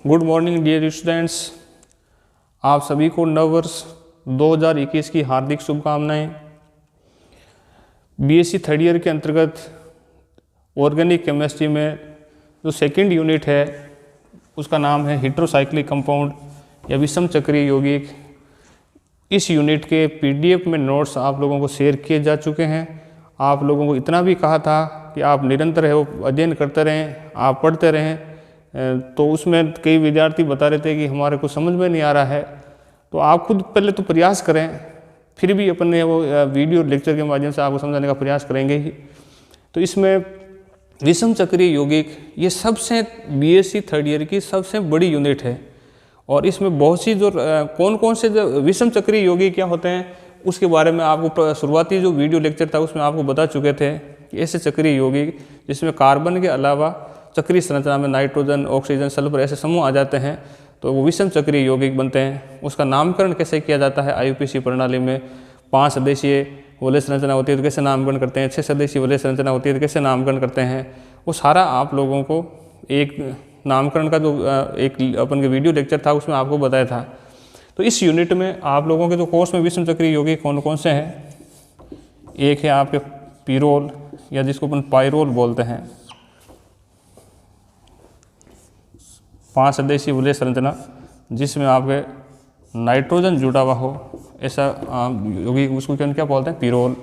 Good morning dear students. आप सभी को नववर्ष 2021 की हार्दिक शुभकामनाएं। बीएससी थर्ड ईयर के अंतर्गत ऑर्गेनिक केमिस्ट्री में जो सेकंड यूनिट है उसका नाम है हेटेरोसाइक्लिक कंपाउंड या विषम चक्रीय यौगिक। इस यूनिट के पीडीएफ में नोट्स आप लोगों को शेयर किए जा चुके हैं। आप लोगों को इतना भी कहा था कि आप निरंतर है वो अध्ययन करते रहें, आप पढ़ते रहें। तो उसमें कई विद्यार्थी बता रहे थे कि हमारे को समझ में नहीं आ रहा है, तो आप खुद पहले तो प्रयास करें, फिर भी अपन वो वीडियो लेक्चर के माध्यम से आपको समझाने का प्रयास करेंगे ही। तो इसमें विषम चक्रीय यौगिक ये सबसे बीएससी थर्ड ईयर की सबसे बड़ी यूनिट है और इसमें बहुत सी जो कौन कौन से जो विषम चक्रीय यौगिक क्या होते हैं उसके बारे में आपको शुरुआती जो वीडियो लेक्चर था उसमें आपको बता चुके थे कि ऐसे चक्रीय यौगिक जिसमें कार्बन के अलावा चक्रीय संरचना में नाइट्रोजन, ऑक्सीजन, सल्फर ऐसे समूह आ जाते हैं तो वो विषम चक्रीय यौगिक बनते हैं। उसका नामकरण कैसे किया जाता है आईयूपीएसी प्रणाली में 5 सदस्यीय वलय संरचना होती है तो कैसे नामकरण करते हैं, 6 सदस्यीय वलय संरचना होती है तो कैसे नामकरण करते हैं, वो सारा आप लोगों को एक नामकरण का जो एक अपन के वीडियो लेक्चर था उसमें आपको बताया था। तो इस यूनिट में आप लोगों के जो कोर्स में विषम चक्रीय यौगिक कौन कौन से हैं, एक है आपके पीरोल या जिसको अपन पाइरोल बोलते हैं, 5 सदस्यीय वलय संरचना जिसमें आपके नाइट्रोजन जुड़ा हुआ हो ऐसा यौगिक उसको क्या बोलते हैं, पीरोल।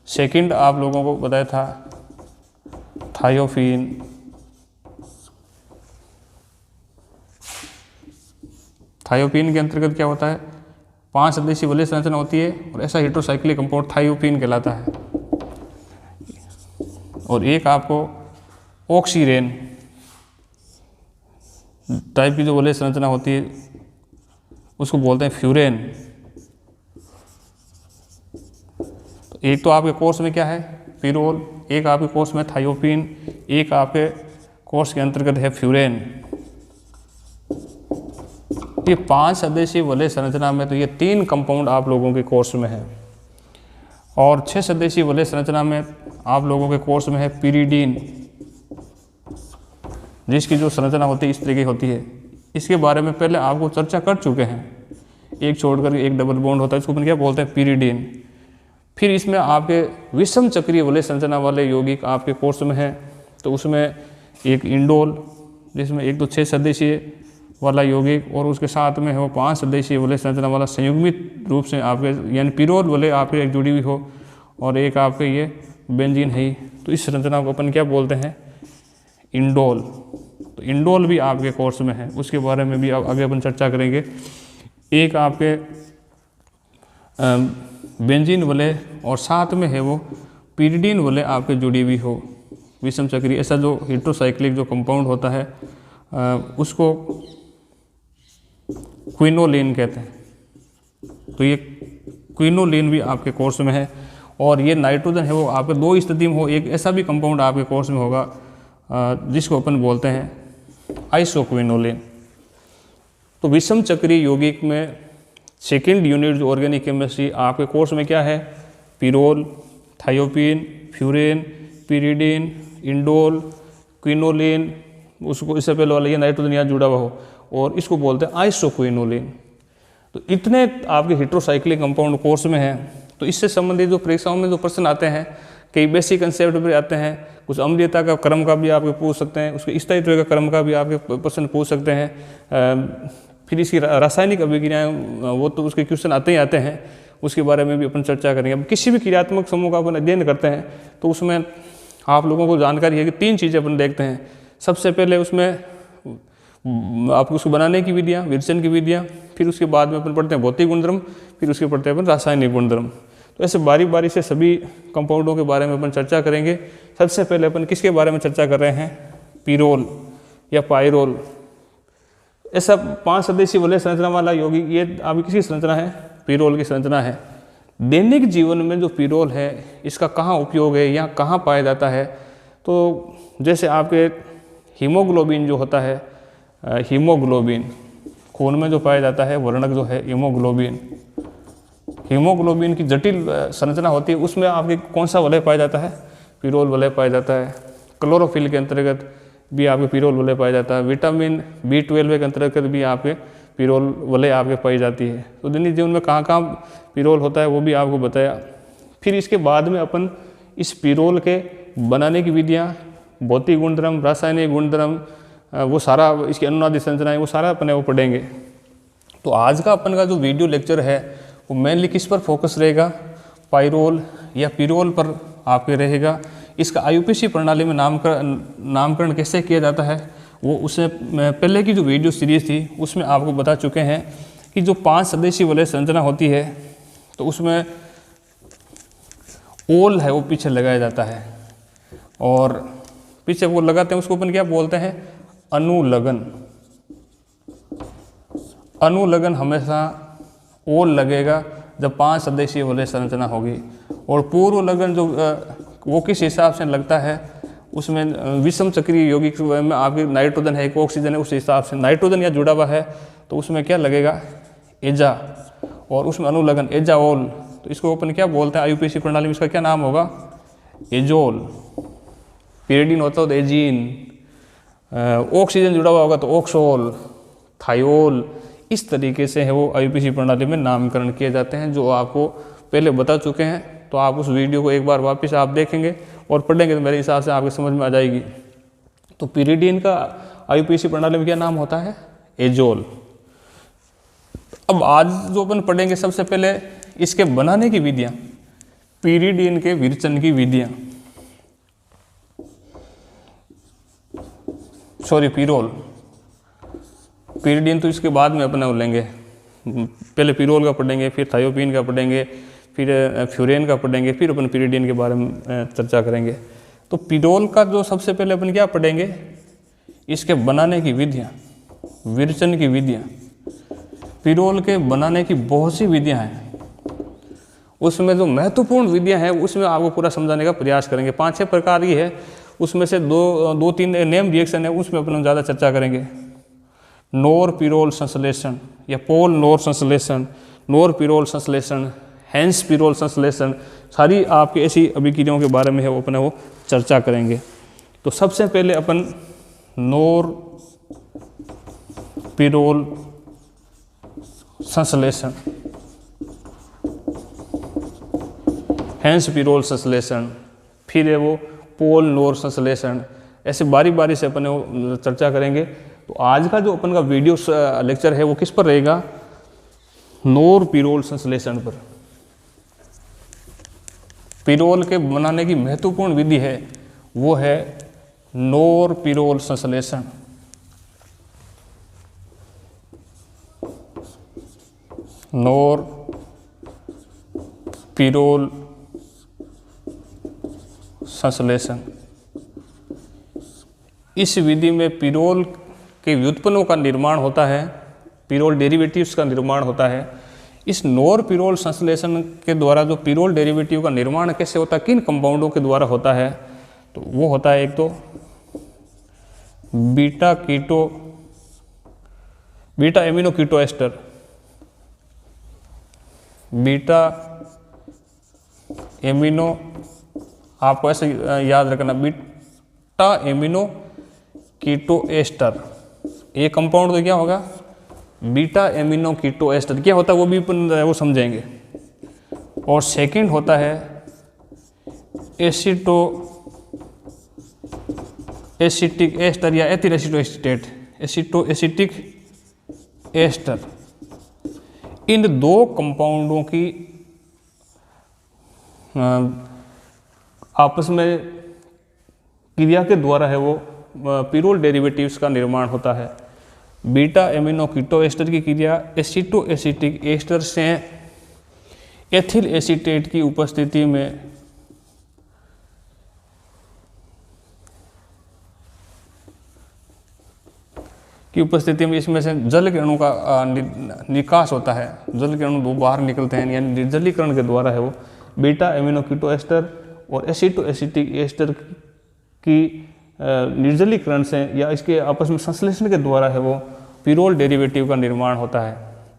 सेकंड आप लोगों को बताया था थायोफीन, थायोपीन के अंतर्गत क्या होता है 5 सदस्यीय वलय संरचना होती है और ऐसा हेटेरोसाइक्लिक कंपाउंड थायोपीन कहलाता है। और एक आपको ऑक्सीरेन टाइप की जो वलय संरचना होती है उसको बोलते हैं फ्यूरेन। तो एक तो आपके कोर्स में क्या है पीरोल, एक आपके कोर्स में थायोपीन, एक आपके कोर्स के अंतर्गत है फ्यूरेन। ये 5 सदस्यीय वलय संरचना में तो ये 3 कंपाउंड आप लोगों के कोर्स में है और 6 सदस्यीय वलय संरचना में आप लोगों के कोर्स में है पिरिडीन, जिसकी जो संरचना होती है इस तरह की होती है। इसके बारे में पहले आपको चर्चा कर चुके हैं, एक छोड़कर एक डबल बॉन्ड होता है इसको अपन क्या बोलते हैं पिरिडीन। फिर इसमें आपके विषम चक्रीय वलय संरचना वाले यौगिक आपके कोर्स में है तो उसमें एक इंडोल जिसमें एक तो 6 सदस्यीय वाला यौगिक और उसके साथ में है वो 5 सदस्यीय वलय संरचना वाला संयुग्मित रूप से आपके यानी पिरोल वलय आपके एक जुड़ी हुई हो और एक आपके ये बेंजीन है। तो इस संरचना को अपन क्या बोलते हैं इंडोल। तो इंडोल भी आपके कोर्स में है, उसके बारे में भी आगे अपन चर्चा करेंगे। एक आपके बेंजीन वलय और साथ में है वो पिरिडीन वलय आपके जुड़ी हुई हो विषम चक्रीय, ऐसा जो हेटेरोसाइक्लिक जो कंपाउंड होता है उसको क्विनोलिन कहते हैं। तो ये क्विनोलिन भी आपके कोर्स में है और ये नाइट्रोजन है वो आपके 2 स्थिति में हो, एक ऐसा भी कंपाउंड आपके कोर्स में होगा जिसको अपन बोलते हैं आइसोक्विनोलिन। तो विषम चक्रीय यौगिक में सेकंड यूनिट जो ऑर्गेनिक केमिस्ट्री आपके कोर्स में क्या है पीरोल, थायोपीन, फ्यूरेन, पिरिडीन, इंडोल, क्विनोलिन, उसको इससे पहले वाला ये नाइट्रोजन यहाँ जुड़ा हुआ हो और इसको बोलते हैं आइसोक्विनोलिन। तो इतने आपके हेटेरोसाइक्लिक कंपाउंड कोर्स में है। तो इससे संबंधित जो परीक्षाओं में जो प्रश्न आते हैं कई बेसिक कंसेप्ट भी आते हैं, कुछ अम्लीयता का क्रम का भी आपके पूछ सकते हैं, उसके स्थायित्व का क्रम का भी आपके प्रश्न पूछ सकते हैं। फिर इसकी रासायनिक अभिक्रियाएं वो तो उसके क्वेश्चन आते ही आते हैं, उसके बारे में भी अपन चर्चा करेंगे। अब किसी भी क्रियात्मक समूह का अपन अध्ययन करते हैं तो उसमें आप लोगों को जानकारी है कि 3 चीज़ें अपन देखते हैं। सबसे पहले उसमें आपको उसको बनाने की विधियाँ, विरचन की विधियाँ, फिर उसके बाद में अपन पढ़ते हैं भौतिक गुणधर्म, फिर उसके पढ़ते हैं अपन रासायनिक गुणधर्म। तो ऐसे बारी बारी से सभी कंपाउंडों के बारे में अपन चर्चा करेंगे। सबसे पहले अपन किसके बारे में चर्चा कर रहे हैं पीरोल या पाइरोल। ऐसा 5 सदस्यीय वलय संरचना वाला यौगिक ये अभी किसकी संरचना है पीरोल की संरचना है। दैनिक जीवन में जो पीरोल है इसका कहाँ उपयोग है या कहाँ पाया जाता है, तो जैसे आपके हीमोग्लोबिन जो होता है, हीमोग्लोबिन खून में जो पाया जाता है वर्णक जो है हीमोग्लोबिन, हीमोग्लोबिन की जटिल संरचना होती है उसमें आपके कौन सा वलय पाया जाता है पीरोल वलय पाया जाता है। क्लोरोफिल के अंतर्गत भी आपके पिरोल वलय पाया जाता है। विटामिन B12 के अंतर्गत भी आपके पिरोल वलय आपके पाई जाती है। तो दैनिक जीवन में कहाँ कहाँ पिरोल होता है वो भी आपको बताया। फिर इसके बाद में अपन इस पिरोल के बनाने की विधियाँ, भौतिक गुणधर्म, रासायनिक गुणधर्म, वो सारा इसकी अनुनादी संरचनाएं, वो सारा अपने वो पढ़ेंगे। तो आज का अपन का जो वीडियो लेक्चर है वो मेनली किस पर फोकस रहेगा, पाइरोल या पिरोल पर आपके रहेगा। इसका IUPAC प्रणाली में नामकरण कैसे किया जाता है वो उससे पहले की जो वीडियो सीरीज थी उसमें आपको बता चुके हैं कि जो 5 सदस्यीय वलय संरचना होती है तो उसमें ओल है वो पीछे लगाया जाता है, और पीछे वो लगाते हैं उसको अपन क्या बोलते हैं, अनुलग्न। अनुलग्न हमेशा ओल लगेगा जब 5 सदस्यीय वलय संरचना होगी। और पूर्व लगन जो वो किस हिसाब से लगता है, उसमें विषम चक्रीय यौगिक में आपकी नाइट्रोजन है, एक ऑक्सीजन है, उस हिसाब से नाइट्रोजन या जुड़ा हुआ है तो उसमें क्या लगेगा, एजा, और उसमें अनुलग्न एजाओल। तो इसको अपन क्या बोलते हैं IUPAC प्रणाली में, इसका क्या नाम होगा, एजोल। पिरिडीन होता है तो एजीन, ऑक्सीजन जुड़ा हुआ होगा तो ऑक्सोल, थायोल। इस तरीके से है वो IUPAC प्रणाली में नामकरण किए जाते हैं, जो आपको पहले बता चुके हैं। तो आप उस वीडियो को एक बार वापस आप देखेंगे और पढ़ेंगे तो मेरे हिसाब से आपके समझ में आ जाएगी। तो पिरिडीन का IUPAC प्रणाली में क्या नाम होता है, एजोल। अब आज जो अपन पढ़ेंगे सबसे पहले इसके बनाने की विधियाँ, पिरिडीन के विरचन की विधियाँ, सॉरी पिरोल। पिरिडीन तो इसके बाद में अपने लेंगे, पहले पिरोल का पढ़ेंगे, फिर थायोपीन का पढ़ेंगे, फिर फ्यूरेन का पढ़ेंगे, फिर अपन पिरिडीन के बारे में चर्चा करेंगे। तो पिरोल का जो सबसे पहले अपन क्या पढ़ेंगे, इसके बनाने की विधियाँ, विरचन की विधियाँ। पिरोल के बनाने की बहुत सी विधियाँ हैं, उसमें जो महत्वपूर्ण विधियाँ हैं उसमें आपको पूरा समझाने का प्रयास करेंगे। 5-6 प्रकार की है, उसमें से दो तीन नेम रिएक्शन है, उसमें अपन ज़्यादा चर्चा करेंगे। नोर पिरोल संश्लेषण या पोल नोर संश्लेषण, नोर पिरोल संश्लेषण, हैंस पिरोल संश्लेषण, सारी आपकी ऐसी अभिक्रियाओं के बारे में है वो अपने वो चर्चा करेंगे। तो सबसे पहले अपन नोर पिरोल संश्लेषण, हैंस पिरोल संश्लेषण, फिर है वो पोल नोर संश्लेषण, ऐसे बारी बारी से अपन वो चर्चा करेंगे। तो आज का जो अपन का वीडियो लेक्चर है वो किस पर रहेगा, नोर पिरोल संश्लेषण पर। पिरोल के बनाने की महत्वपूर्ण विधि है वो है नोर पिरोल संश्लेषण। नोर पिरोल संश्लेषण, इस विधि में पिरोल के व्युत्पन्नों का निर्माण होता है, पिरोल डेरिवेटिव्स का निर्माण होता है। इस नोर पिरोल संश्लेषण के द्वारा जो पिरोल डेरिवेटिव का निर्माण कैसे होता है, किन कंपाउंडों के द्वारा होता है, तो वो होता है एक तो बीटा एमिनो कीटो एस्टर, बीटा एमिनो, आपको ऐसे याद रखना, बीटा एमिनो कीटो एस्टर। ये कंपाउंड तो क्या होगा, बीटा एमिनो कीटो एस्टर। क्या होता है वो भी वो समझेंगे। और सेकंड होता है एसिटिक एस्टर या एथिल एसिटोएसीटेट, एसिटिक एस्टर। इन दो कंपाउंडों की आपस में क्रिया के द्वारा है वो पिरोल डेरिवेटिव्स का निर्माण होता है। बीटा एमिनो कीटो एस्टर की क्रिया एसिटो एसिटिक एस्टर से एथिल एसीटेट की उपस्थिति में इसमें से जल के अणु का निकास होता है। जल के अणु दो बाहर निकलते हैं, यानी निर्जलीकरण के द्वारा है वो बीटा एमिनो कीटो एस्टर और एसिटो एसिटिक एस्टर की निर्जलीकरण से या इसके आपस में संश्लेषण के द्वारा है वो पिरोल डेरिवेटिव का निर्माण होता है।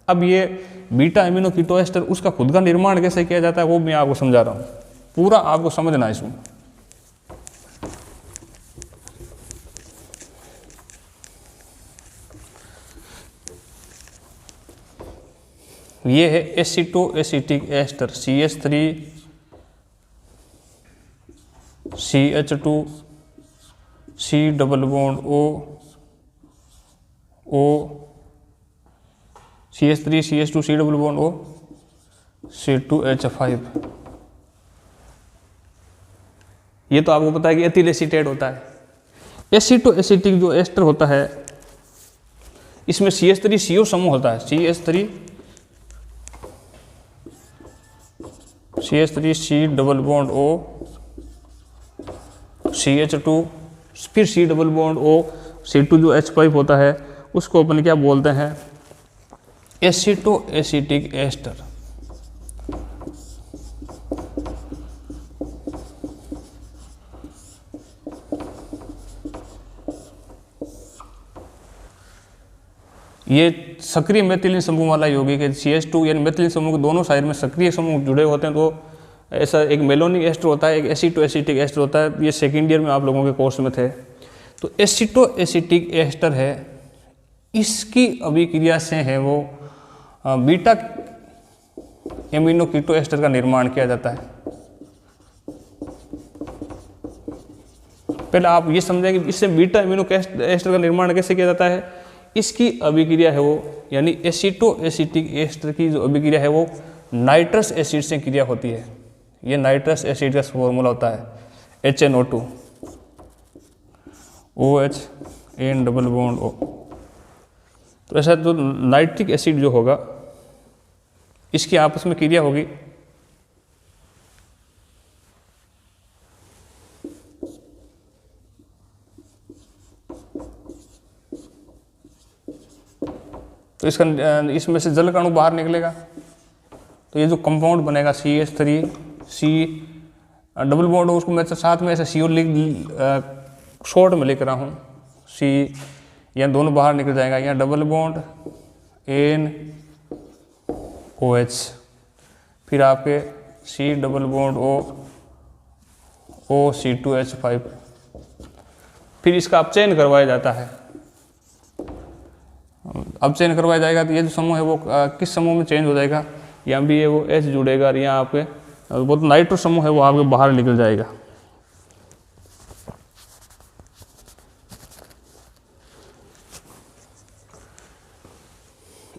अब ये बीटा एमिनो कीटो एस्टर उसका खुद का निर्माण कैसे किया जाता है वो मैं आपको समझा रहा हूँ, पूरा आपको समझना है इसमें। ये है acetoacetic ester CH3 CH2 C double bond O CH3 CH2 C double bond O C2H5। ये तो आपको पता है कि एथिल एसीटेट होता है। एसिटोएसिटिक जो एस्टर होता है इसमें CH3 CO समूह होता है, CH3 C double bond O CH2 फिर C double bond O C2 जो H5 होता है उसको अपन क्या बोलते हैं, एसिटोएसिटिक एस्टर। ये सक्रिय मेथिलीन समूह वाला यौगिक है। CH2 यानी मेथिलीन समूह के दोनों साइड में सक्रिय समूह जुड़े होते हैं, तो ऐसा एक मेलोनिक एस्टर होता है, एक एसिटोएसिटिक एस्टर होता है। ये सेकेंड ईयर में आप लोगों के कोर्स में थे। तो एसिटोएसिटिक एस्टर है, इसकी अभिक्रिया से है वो बीटा एमिनो कीटो एस्टर का निर्माण किया जाता है। पहले आप ये समझें कि इससे बीटा एमिनो एस्टर का निर्माण कैसे किया जाता है। इसकी अभिक्रिया है वो, यानी एसिटोएसिटिक एस्टर की जो अभिक्रिया है वो नाइट्रस एसिड से क्रिया होती है। ये नाइट्रस एसिड का फॉर्मूला होता है HNO2 OH N double bond O। तो ऐसा जो नाइट्रिक एसिड जो होगा इसकी आपस में क्रिया होगी। तो इसका इसमें से जल कणु बाहर निकलेगा, तो ये जो कंपाउंड बनेगा CH3 C डबल बॉन्ड, उसको मैं साथ में ऐसे CO लिख शॉर्ट में लिख रहा हूँ C, यहाँ दोनों बाहर निकल जाएगा। यहाँ डबल बॉन्ड N OH, फिर आपके C double bond O C2H5, फिर इसका अपचयन करवाया जाता है। अपचयन करवाया जाएगा तो ये जो समूह है वो किस समूह में चेंज हो जाएगा, यहाँ भी है वो H जुड़ेगा और यहाँ आपके वो तो नाइट्रो समूह है वो आपके बाहर निकल जाएगा।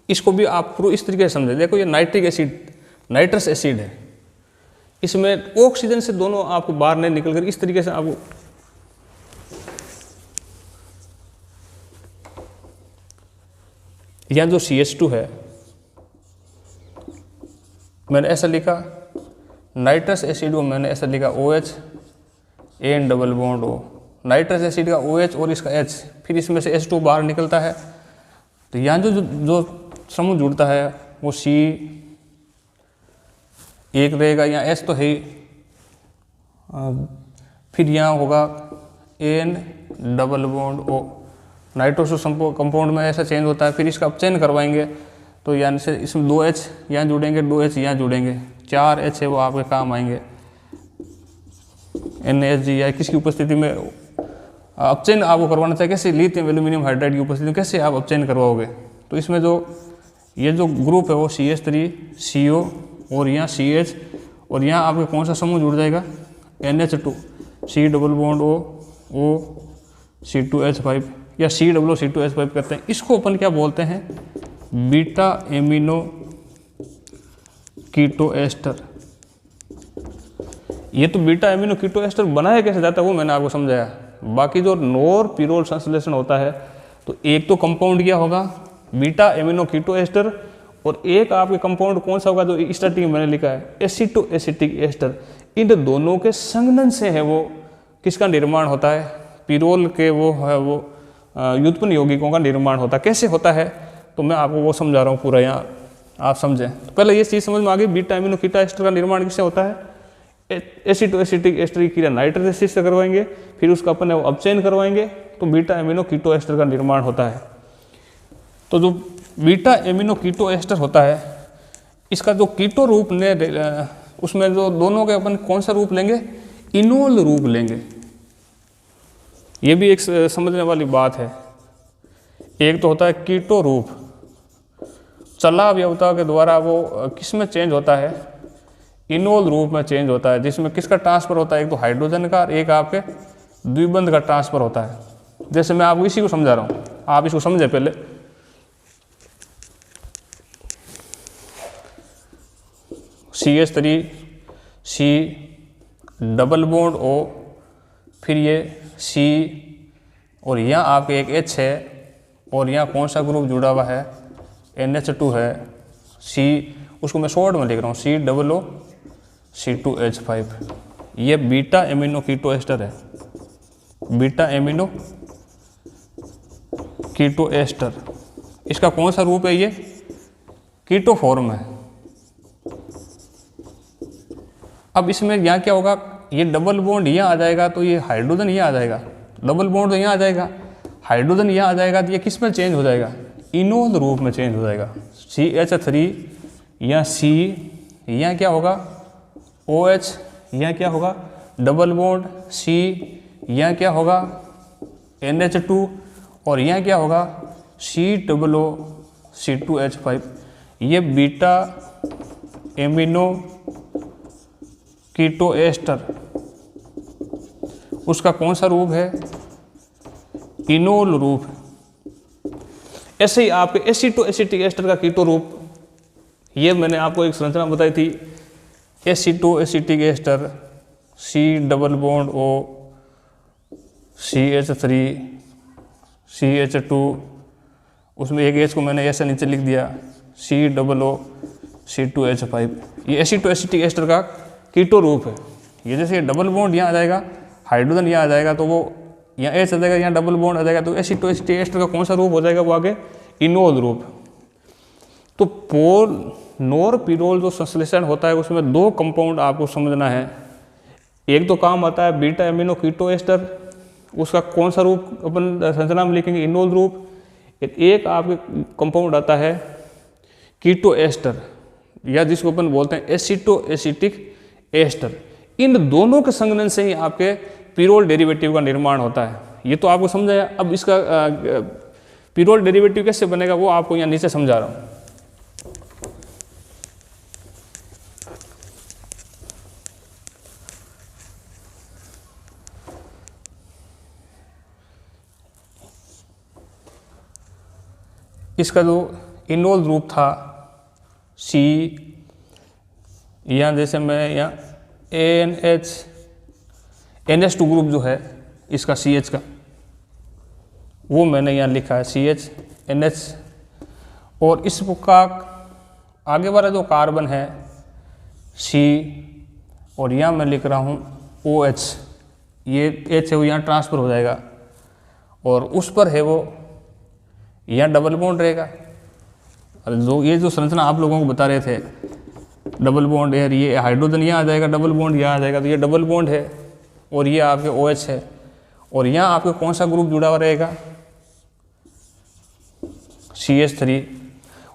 इसको भी आप पूरा इस तरीके से समझे। देखो ये नाइट्रिक एसिड नाइट्रस एसिड है, इसमें ऑक्सीजन से दोनों आपको बाहर नहीं निकल कर इस तरीके से आपको यहाँ जो CH2 है मैंने ऐसा लिखा, नाइट्रस एसिड को मैंने ऐसा लिखा OH N double bond O, nitrous acid का OH और इसका H, फिर इसमें से H2 बाहर निकलता है। तो यहाँ जो समूह जुड़ता है वो C एक रहेगा, यहाँ H तो है ही, फिर यहाँ होगा N double bond O। Nitroso compound में ऐसा चेंज होता है। फिर इसका अपचयन करवाएंगे तो यानी से इसमें 2H यहाँ जुड़ेंगे, 2H यहाँ जुड़ेंगे, 4H है वो आपके काम आएंगे। NaHG या किसकी उपस्थिति में अपचयन आपको करवाना चाहिए, कैसे लिथियम एल्यूमिनियम हाइड्राइड की उपस्थिति में कैसे आप अपचयन करवाओगे। तो इसमें जो ये जो ग्रुप है वो CH3 CO और यहाँ CH और यहाँ आपके कौन सा समूह जुड़ जाएगा NH2 C double bond O C2H5 या C डबल C2H5 कहते हैं। इसको अपन क्या बोलते हैं, बीटा एमिनो कीटो एस्टर। ये तो बीटा एमिनो कीटो एस्टर बनाया कैसे जाता है वो मैंने आपको समझाया। बाकी जो नॉर पिरोल संश्लेषण होता है तो एक तो कंपाउंड क्या होगा बीटा एमिनो कीटो एस्टर, और एक आपके कंपाउंड कौन सा होगा जो स्टार्टिंग में मैंने लिखा है एसिटोएसिटिक एस्टर। इन दोनों के संघनन से है वो किसका निर्माण होता है, पिरोल के वो है वो व्युत्पन्न यौगिकों का निर्माण होता है। कैसे होता है तो मैं आपको वो समझा रहा हूँ पूरा, यहाँ आप समझें। तो पहले ये चीज़ समझ में आ गई, बीटा एमिनो कीटो एस्टर का निर्माण किससे होता है, एसिटोएसिटिक एस्टर की क्रिया नाइट्रस एसिड से करवाएंगे, फिर उसका अपन अपचयन करवाएंगे तो बीटा एमिनो कीटो एस्टर का निर्माण होता है। तो जो बीटा एमिनो कीटो एस्टर होता है इसका जो कीटो रूप ले उसमें जो दोनों के अपन कौन सा रूप लेंगे, इनोल रूप लेंगे। ये भी एक समझने वाली बात है। एक तो होता है कीटो रूप, चला अवयवता के द्वारा वो किस में चेंज होता है, इनोल रूप में चेंज होता है, जिसमें किसका ट्रांसफर होता है, एक तो हाइड्रोजन का और एक आपके द्विबंध का ट्रांसफर होता है। जैसे मैं आपको इसी को समझा रहा हूँ, आप इसको समझे पहले। CH3 C double bond O, फिर ये C और यहाँ आपके एक H है और यहाँ कौन सा ग्रुप जुड़ा हुआ है, NH2 है, C, उसको मैं शॉर्ट में लिख रहा हूँ COO C2H5। ये बीटा एमिनो कीटो एस्टर है, बीटा एमिनो कीटो एस्टर। इसका कौन सा रूप है, ये कीटो फॉर्म है। अब इसमें यहाँ क्या होगा, ये डबल बॉन्ड यहाँ आ जाएगा तो ये हाइड्रोजन यहाँ आ जाएगा, डबल बॉन्ड तो यहाँ आ जाएगा, हाइड्रोजन यहाँ आ जाएगा तो ये किस में चेंज हो जाएगा, इनोल रूप में चेंज हो जाएगा। CH3 यहाँ C, यहाँ क्या होगा OH, यहाँ क्या होगा डबल बॉन्ड C, यहाँ क्या होगा NH2 और यहाँ क्या होगा COO C2H5। ये बीटा एमिनो कीटो एस्टर, उसका कौन सा रूप है, इनोल रूप। ऐसे ही आपके एसिटो एसिटिक एस्टर का कीटो रूप, ये मैंने आपको एक संरचना बताई थी, aceto acetic ester C double bond O CH3 CH2, उसमें एक H को मैंने ऐसे नीचे लिख दिया COO C2H5। ये एसिटो एसिटिक एस्टर का कीटो रूप है। ये जैसे डबल बॉन्ड यहाँ आ जाएगा, हाइड्रोजन यहाँ आ जाएगा तो वो यहाँ H आ जाएगा, यहाँ डबल बॉन्ड आ जाएगा तो एसिटो एसिटिक एस्टर का कौन सा रूप हो जाएगा, वो आगे इनोल रूप। तो पोल नोर पिरोल जो संश्लेषण होता है उसमें दो कंपाउंड आपको समझना है। एक तो काम आता है बीटा एमिनो कीटो एस्टर, उसका कौन सा रूप अपन संरचना में लिखेंगे, इनोल रूप। एक आपके कंपाउंड आता है कीटो एस्टर, या जिसको अपन बोलते हैं एसिटो एसिटिक एस्टर। इन दोनों के संघनन से ही आपके पिरोल डेरिवेटिव का निर्माण होता है। ये तो आपको समझाया। अब इसका पिरोल डेरिवेटिव कैसे बनेगा वो आपको यहाँ नीचे समझा रहा हूँ। इसका जो इनोल रूप था C, यहाँ जैसे मैं यहाँ NH2 ग्रुप जो है इसका CH का, वो मैंने यहाँ लिखा है CH NH, और इसका आगे वाला जो कार्बन है C, और यहाँ मैं लिख रहा हूँ OH, ये H है वो यहाँ ट्रांसफर हो जाएगा और उस पर है वो यहाँ डबल बॉन्ड रहेगा। और जो ये जो संरचना आप लोगों को बता रहे थे डबल बॉन्ड है, ये हाइड्रोजन यहाँ आ जाएगा, डबल बॉन्ड यहाँ आ जाएगा तो ये डबल बॉन्ड है और ये आपके OH है। और यहाँ आपके कौन सा ग्रुप जुड़ा हुआ रहेगा, CH3,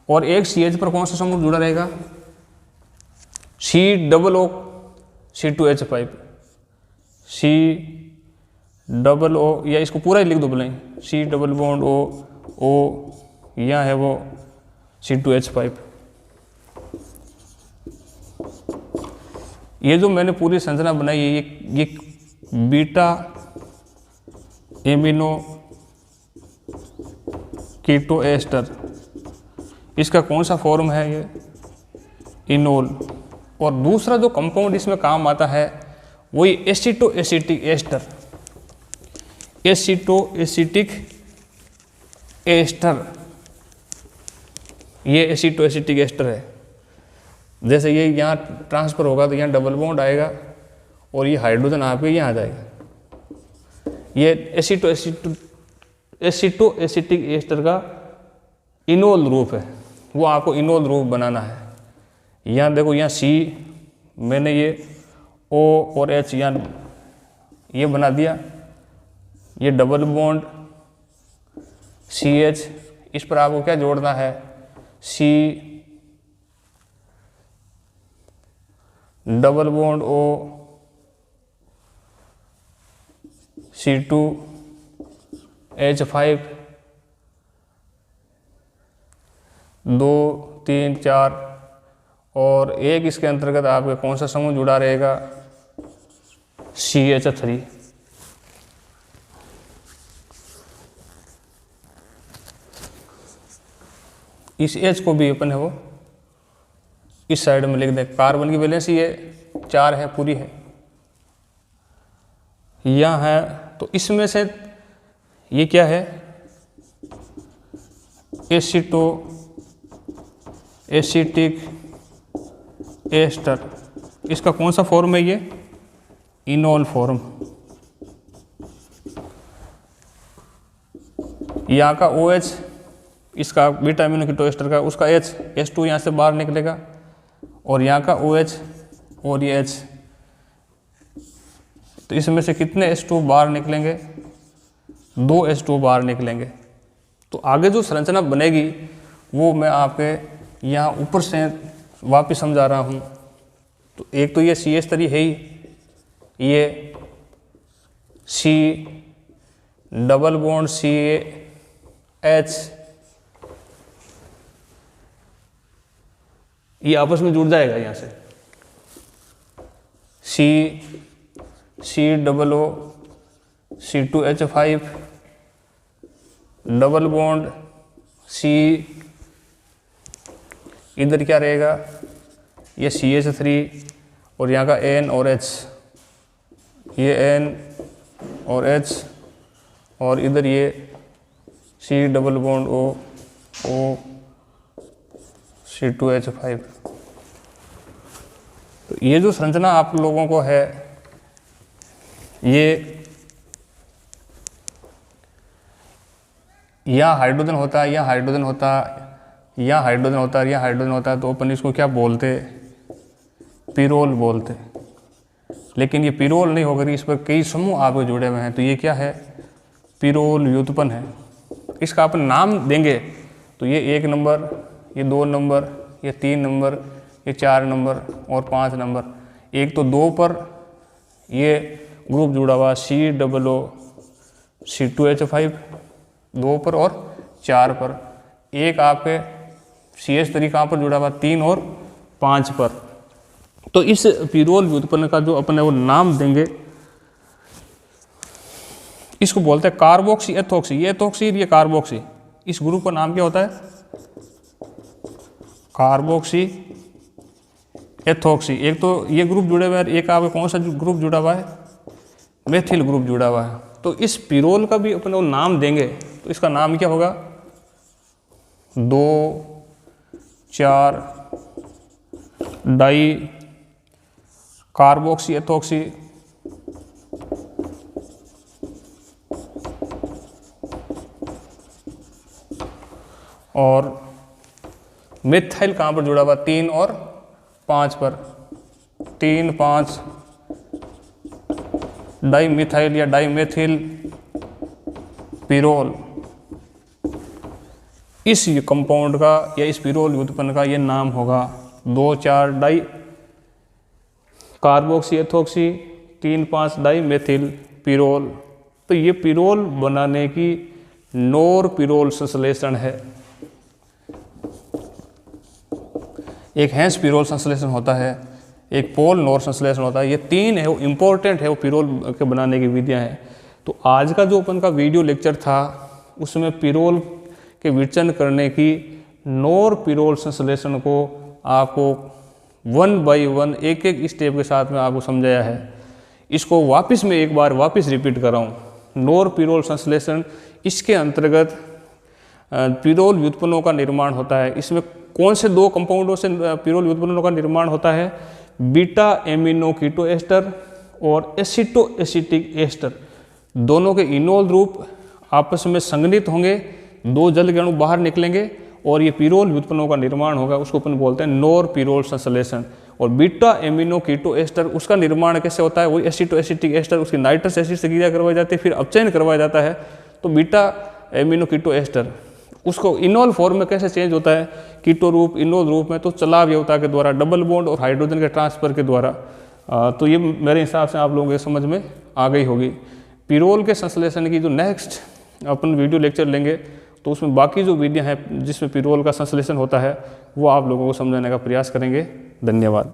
और एक CH पर कौन सा समूह जुड़ा रहेगा, COO C2H5, COO, या इसको पूरा ही लिख दो बोले C डबल बॉन्ड O, यहाँ है वो C2H5। ये जो मैंने पूरी संरचना बनाई है ये बीटा एमिनो कीटो एस्टर, इसका कौन सा फॉर्म है, ये इनोल। और दूसरा जो कंपाउंड इसमें काम आता है वही एसिटो एसिटिक एस्टर, एसिटो एसिटिक एस्टर, ये एसिटो एसिटिक एस्टर है। जैसे ये यहाँ ट्रांसफर होगा तो यहाँ डबल बॉन्ड आएगा और ये हाइड्रोजन आपके यहाँ आ जाएगा। ये एसिटो एसिटिक एस्टर का इनोल रूप है, वो आपको इनोल रूप बनाना है। यहाँ देखो, यहाँ C मैंने ये O और H यहाँ ये बना दिया, ये डबल बॉन्ड CH, इस पर आपको क्या जोड़ना है, C double bond O C2H5, 2 3 4 और एक इसके अंतर्गत आपका कौन सा समूह जुड़ा रहेगा, CH3। इस H को भी अपन है वो इस साइड में लिख दें। कार्बन की वैलेंसी ये 4 है, पूरी है, यहाँ है। तो इसमें से ये क्या है, एसिटिक एस्टर। इसका कौन सा फॉर्म है ये, इनोल फॉर्म। यहाँ का OH, इसका बीटा अमीनो कीटो एस्टर का, उसका H2 यहाँ से बाहर निकलेगा और यहाँ का OH और ये H। तो इसमें से कितने H2 बाहर निकलेंगे, 2 H2 बाहर निकलेंगे। तो आगे जो संरचना बनेगी वो मैं आपके यहाँ ऊपर से वापस समझा रहा हूँ। तो एक तो ये CH3 है ही, ये C डबल बॉन्ड CH, ये आपस में जुड़ जाएगा यहाँ से, C+O C2H5 double bond C, इधर क्या रहेगा, ये CH3 और यहाँ का N और H, ये N और H और इधर ये C double bond O C2H5। तो ये जो संरचना आप लोगों को है, ये यहाँ हाइड्रोजन होता है, यहाँ हाइड्रोजन होता है, यहाँ हाइड्रोजन होता है, यहाँ हाइड्रोजन होता है, तो अपन इसको क्या बोलते, पिरोल बोलते। लेकिन ये पिरोल नहीं होकर इस पर कई समूह आपके जुड़े हुए हैं, तो ये क्या है, पिरोल व्युत्पन्न है। इसका अपन नाम देंगे तो ये 1 नंबर, ये 2 नंबर, ये 3 नंबर, ये 4 नंबर और 5 नंबर। एक तो 2 पर ये ग्रुप जुड़ा हुआ COO C2H5 2 पर और 4 पर। एक आपके CH3 कहाँ पर जुड़ा हुआ, 3 और 5 पर। तो इस पिरोल व्युत्पन्न का जो अपन वो नाम देंगे, इसको बोलते हैं कार्बोक्सी एथोक्सी। ये एथोक्सी, ये कार्बोक्सी। इस ग्रुप का नाम क्या होता है, कार्बोक्सी एथोक्सी। एक तो ये ग्रुप जुड़े हुए हैं, एक आपका कौन सा ग्रुप जुड़ा हुआ है, मेथिल ग्रुप जुड़ा हुआ है। तो इस पिरोल का भी अपन वो नाम देंगे, तो इसका नाम क्या होगा, 2,4 डाई कार्बोक्सी एथोक्सी और मिथाइल कहाँ पर जुड़ा हुआ, 3 और 5 पर, 3 5 डाई मिथाइल या डाई मेथिल पिरोल। इस कंपाउंड का या इस पिरोल व्युत्पन्न का ये नाम होगा 2,4 di carboxy ethoxy 3,5 di methyl pyrrole. तो ये पिरोल बनाने की नॉर पिरोल संश्लेषण है। एक हेंस पिरोल संश्लेषण होता है, एक पोल नॉर संश्लेषण होता है। ये 3 है वो इम्पोर्टेंट है, वो पिरोल के बनाने की विधियां हैं। तो आज का जो अपन का वीडियो लेक्चर था उसमें पिरोल के विचलन करने की नॉर पिरोल संश्लेषण को आपको 1 बाय 1 एक एक स्टेप के साथ में आपको समझाया है। इसको वापस मैं एक बार वापस रिपीट कर रहा हूँ। नॉर पिरोल संश्लेषण, इसके अंतर्गत पिरोल व्युत्पन्नों का निर्माण होता है। इसमें कौन से 2 कंपाउंडों से पिरोल व्युत्पन्नों का निर्माण होता है, बीटा एमिनो कीटो एस्टर और एसिटो एसिटिक एस्टर। दोनों के इनोल रूप आपस में संघनित होंगे, 2 जल के अणु बाहर निकलेंगे और ये पिरोल व्युत्पन्नों का निर्माण होगा। उसको अपन बोलते हैं नॉर पिरोल संश्लेषण। और बीटा एमिनो कीटो एस्टर, उसका निर्माण कैसे होता है, वही एसिटो एसिटिक एस्टर, उसकी नाइट्रस एसिड से क्रिया करवाई जाती है, फिर अपचयन करवाया जाता है। तो बीटा एमिनो कीटो एस्टर उसको इनोल फॉर्म में कैसे चेंज होता है, कीटो रूप इनोल रूप में, तो चलावयवता के द्वारा, डबल बॉन्ड और हाइड्रोजन के ट्रांसफर के द्वारा। तो ये मेरे हिसाब से आप लोगों के समझ में आ गई होगी। पिरोल के संश्लेषण की जो नेक्स्ट अपन वीडियो लेक्चर लेंगे तो उसमें बाकी जो विधियाँ हैं जिसमें पिरोल का संश्लेषण होता है वो आप लोगों को समझाने का प्रयास करेंगे। धन्यवाद।